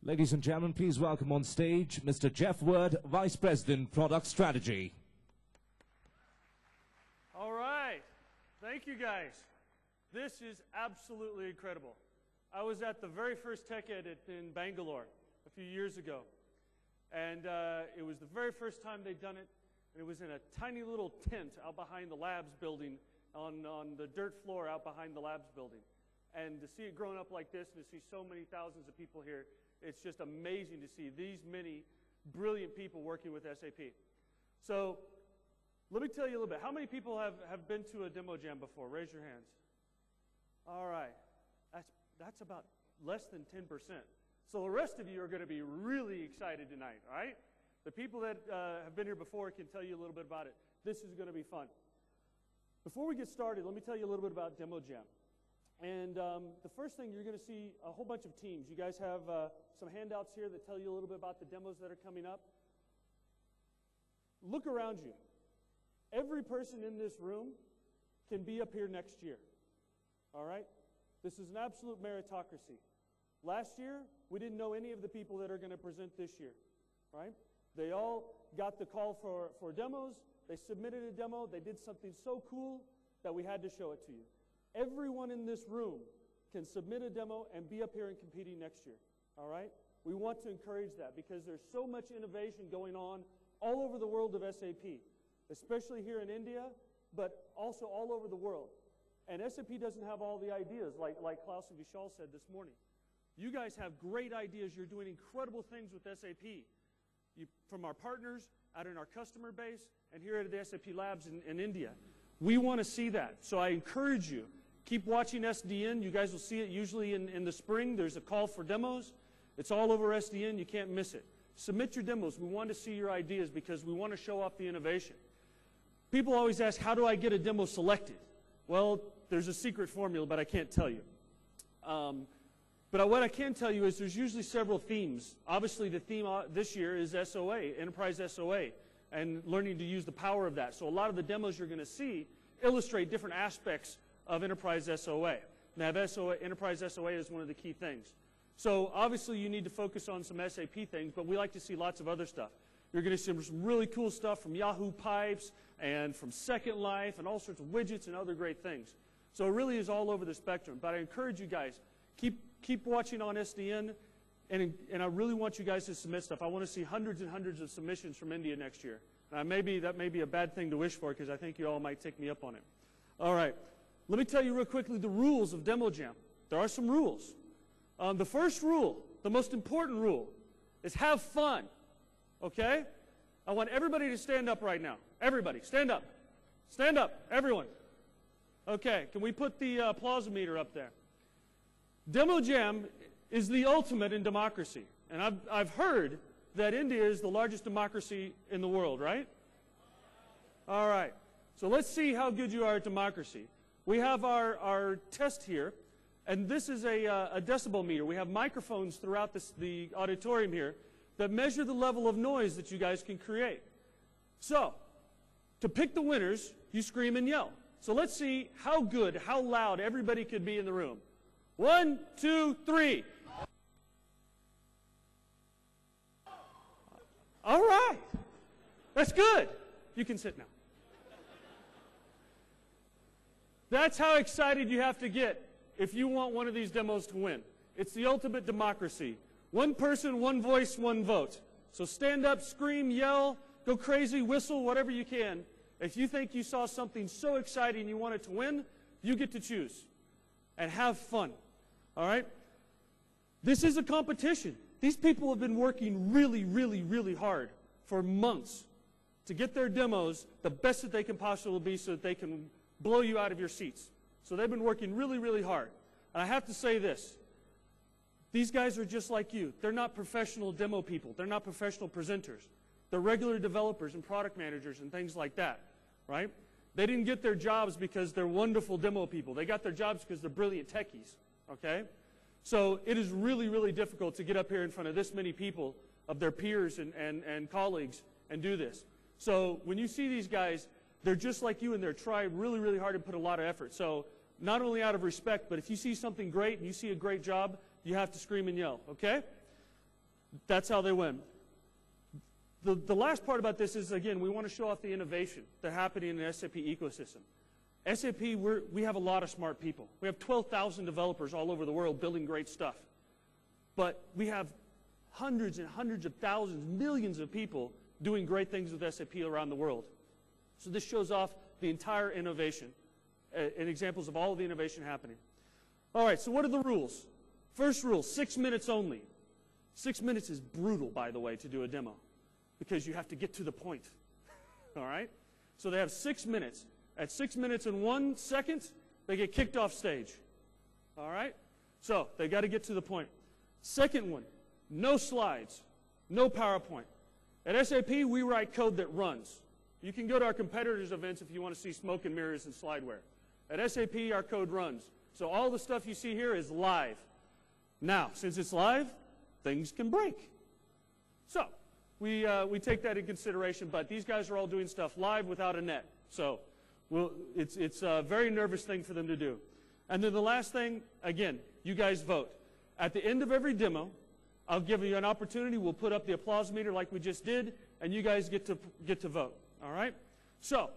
Ladies and gentlemen, please welcome on stage Mr. Jeff Word, Vice President, Product Strategy. All right. Thank you, guys. This is absolutely incredible. I was at the very first Tech Ed in Bangalore a few years ago, and it was the very first time they'd done it, and it was in a tiny little tent out behind the labs building on the dirt floor out behind the labs building. And to see it growing up like this and to see so many thousands of people here, it's just amazing to see these many brilliant people working with SAP. So let me tell you a little bit. How many people have been to a demo jam before? Raise your hands. All right. That's about less than 10%. So the rest of you are going to be really excited tonight, all right? The people that have been here before can tell you a little bit about it. This is going to be fun. Before we get started, let me tell you a little bit about Demo Jam. And the first thing, you're going to see a whole bunch of teams. You guys have some handouts here that tell you a little bit about the demos that are coming up. Look around you. Every person in this room can be up here next year, all right? This is an absolute meritocracy. Last year, we didn't know any of the people that are going to present this year, right? They all got the call for demos. They submitted a demo. They did something so cool that we had to show it to you. Everyone in this room can submit a demo and be up here and competing next year, all right? We want to encourage that because there's so much innovation going on all over the world of SAP, especially here in India, but also all over the world. And SAP doesn't have all the ideas, like Klaus and Vishal said this morning. You guys have great ideas. You're doing incredible things with SAP. From our partners, out in our customer base, and here at the SAP Labs in India. We want to see that. So I encourage you, keep watching SDN. You guys will see it usually in the spring. There's a call for demos. It's all over SDN. You can't miss it. Submit your demos. We want to see your ideas because we want to show off the innovation. People always ask, how do I get a demo selected? Well, there's a secret formula, but I can't tell you. But what I can tell you is there's usually several themes. Obviously, the theme this year is SOA, Enterprise SOA, and learning to use the power of that. So a lot of the demos you're going to see illustrate different aspects of Enterprise SOA. Now, Enterprise SOA is one of the key things. So obviously, you need to focus on some SAP things, but we like to see lots of other stuff. You're going to see some really cool stuff from Yahoo Pipes and from Second Life and all sorts of widgets and other great things. So it really is all over the spectrum. But I encourage you guys, keep watching on SDN, and I really want you guys to submit stuff. I want to see hundreds and hundreds of submissions from India next year. Now, that may be a bad thing to wish for because I think you all might take me up on it. All right. Let me tell you real quickly the rules of Demo Jam. There are some rules. The first rule, the most important rule, is have fun. Okay? I want everybody to stand up right now. Everybody, stand up. Stand up, everyone. Okay, can we put the applause-meter up there? Demo Jam is the ultimate in democracy. And I've heard that India is the largest democracy in the world, right? All right. So let's see how good you are at democracy. We have our test here, and this is a decibel meter. We have microphones throughout the auditorium here that measure the level of noise that you guys can create. So, to pick the winners, you scream and yell. So let's see how good, how loud everybody could be in the room. 1, 2, 3. All right. That's good. You can sit now. That's how excited you have to get if you want one of these demos to win. It's the ultimate democracy. One person, one voice, one vote. So stand up, scream, yell, go crazy, whistle, whatever you can. If you think you saw something so exciting you want it to win, you get to choose. And have fun. All right? This is a competition. These people have been working really, really, really hard for months to get their demos the best that they can possibly be so that they can blow you out of your seats. So they've been working really, really hard. And I have to say this. These guys are just like you. They're not professional demo people. They're not professional presenters. They're regular developers and product managers and things like that, right? They didn't get their jobs because they're wonderful demo people. They got their jobs because they're brilliant techies, okay? So it is really, really difficult to get up here in front of this many people of their peers and colleagues and do this. So when you see these guys, they're just like you and they're trying really, really hard and put a lot of effort. So not only out of respect, but if you see something great and you see a great job, you have to scream and yell, okay? That's how they win. The last part about this is, again, we want to show off the innovation that's happening in the SAP ecosystem. SAP, we have a lot of smart people. We have 12,000 developers all over the world building great stuff. But we have hundreds and hundreds of thousands, millions of people doing great things with SAP around the world. So this shows off the entire innovation and examples of all of the innovation happening. All right, so what are the rules? First rule, 6 minutes only. 6 minutes is brutal, by the way, to do a demo, because you have to get to the point. All right? So they have 6 minutes. At 6 minutes and 1 second, they get kicked off stage. All right? So they got to get to the point. Second one, no slides, no PowerPoint. At SAP, we write code that runs. You can go to our competitors' events if you want to see smoke and mirrors and slideware. At SAP, our code runs. So all the stuff you see here is live. Now, since it's live, things can break. So we take that in consideration, but these guys are all doing stuff live without a net. So it's a very nervous thing for them to do. And then the last thing, again, you guys vote. At the end of every demo, I'll give you an opportunity. We'll put up the applause meter like we just did, and you guys get to vote. All right? So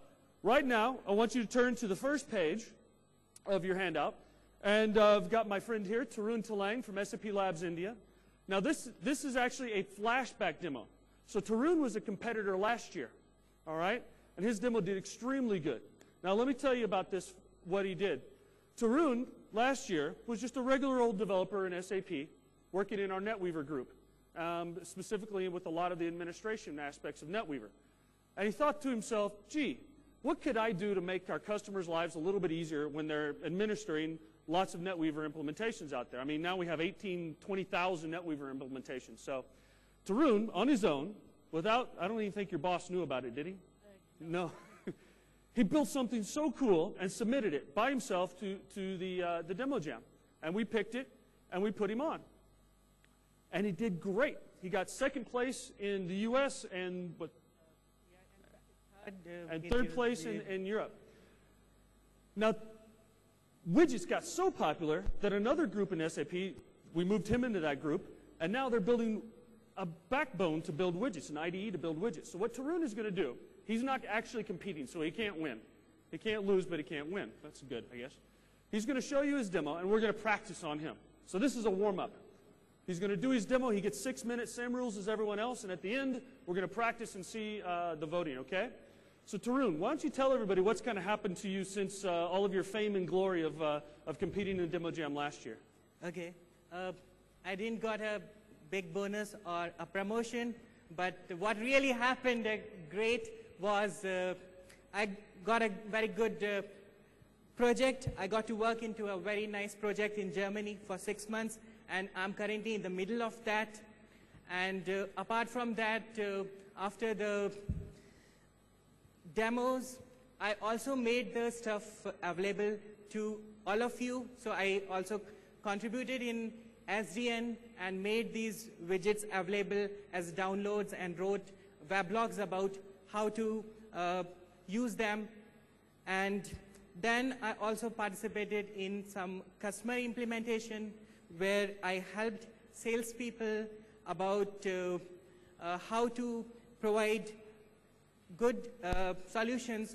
right now, I want you to turn to the first page of your handout. And I've got my friend here, Tarun Talang from SAP Labs India. Now this is actually a flashback demo. So Tarun was a competitor last year, all right? And his demo did extremely good. Now let me tell you about this, what he did. Tarun, last year, was just a regular old developer in SAP, working in our NetWeaver group, specifically with a lot of the administration aspects of NetWeaver. And he thought to himself, gee, what could I do to make our customers' lives a little bit easier when they're administering lots of NetWeaver implementations out there? I mean, now we have 20,000 NetWeaver implementations. So Tarun, on his own, without, I don't even think your boss knew about it, did he? No. He built something so cool and submitted it by himself to the demo jam. And we picked it, and we put him on. And he did great. He got second place in the US and third place in Europe. Now, widgets got so popular that another group in SAP, we moved him into that group, and now they're building a backbone to build widgets, an IDE to build widgets. So what Tarun is going to do, he's not actually competing, so he can't win. He can't lose, but he can't win. That's good, I guess. He's going to show you his demo, and we're going to practice on him. So this is a warm-up. He's going to do his demo. He gets 6 minutes, same rules as everyone else, and at the end, we're going to practice and see the voting, okay? So Tarun, why don't you tell everybody what's kind of happened to you since all of your fame and glory of competing in Demo Jam last year? Okay. I didn't got a big bonus or a promotion, but what really happened great was I got a very good project. I got to work into a very nice project in Germany for 6 months, and I'm currently in the middle of that. And apart from that, after the demos, I also made the stuff available to all of you. So I also contributed in SDN and made these widgets available as downloads and wrote weblogs about how to use them. And then I also participated in some customer implementation where I helped salespeople about how to provide good solutions